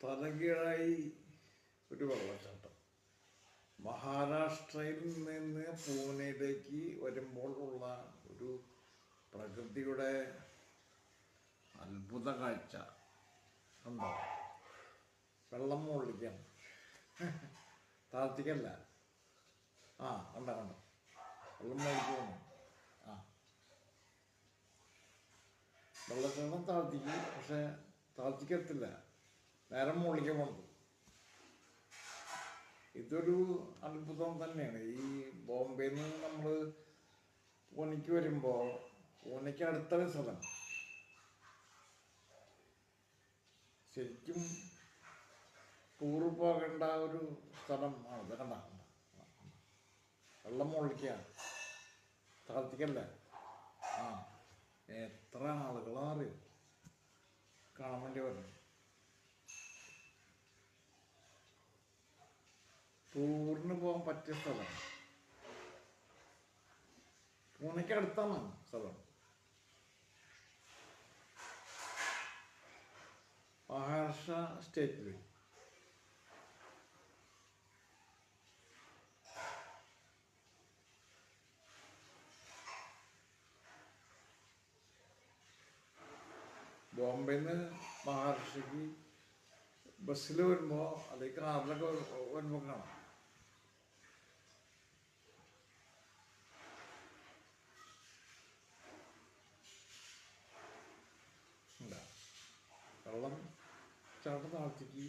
തലകീഴായി ഒരു വെള്ളച്ചാട്ടം. മഹാരാഷ്ട്രയിൽ നിന്ന് പൂനെയിലേക്ക് വരുമ്പോൾ ഉള്ള ഒരു പ്രകൃതിയുടെ അത്ഭുത കാഴ്ച ഉണ്ടോ? വെള്ളം മുകളിലേക്കാം, താഴ്ത്തിക്കല്ല. കണ്ട വെള്ളം മുകളിലേക്ക് പോകണം. വെള്ളച്ചാട്ടം താഴ്ത്തിക്ക്, പക്ഷെ താഴ്ത്തിക്കെത്തില്ല, നേരം മുകളിലേക്ക് പോകണം. ഇതൊരു അത്ഭുതം തന്നെയാണ്. ഈ ബോംബെയിൽ നിന്ന് നമ്മൾ പൂനെക്ക് വരുമ്പോൾ, പൂനെക്ക് അടുത്തൊരു സ്ഥലം ശരിക്കും ടൂറ് പോകേണ്ട ഒരു സ്ഥലം ആണ്. ഇത് കണ്ട വെള്ളം മുകളിലേക്കാണ്, താഴ്ത്തിക്കല്ല. എത്ര ആളുകളാണ് കാണാൻ വേണ്ടി വരുന്നത്. ടൂറിന് പോകാൻ പറ്റിയ സ്ഥലം. പൂനെക്ക് അടുത്താണ് സ്ഥലം. മഹാരാഷ്ട്ര സ്റ്റേറ്റിൽ. ബോംബെയിൽ നിന്ന് മഹാരാഷ്ട്രയ്ക്ക് ബസ്സിൽ വരുമ്പോൾ അല്ലെങ്കിൽ കാറിലൊക്കെ വരുമ്പോൾ കാണാം. വെള്ളം ചാട്ടം താഴ്ത്തിക്ക്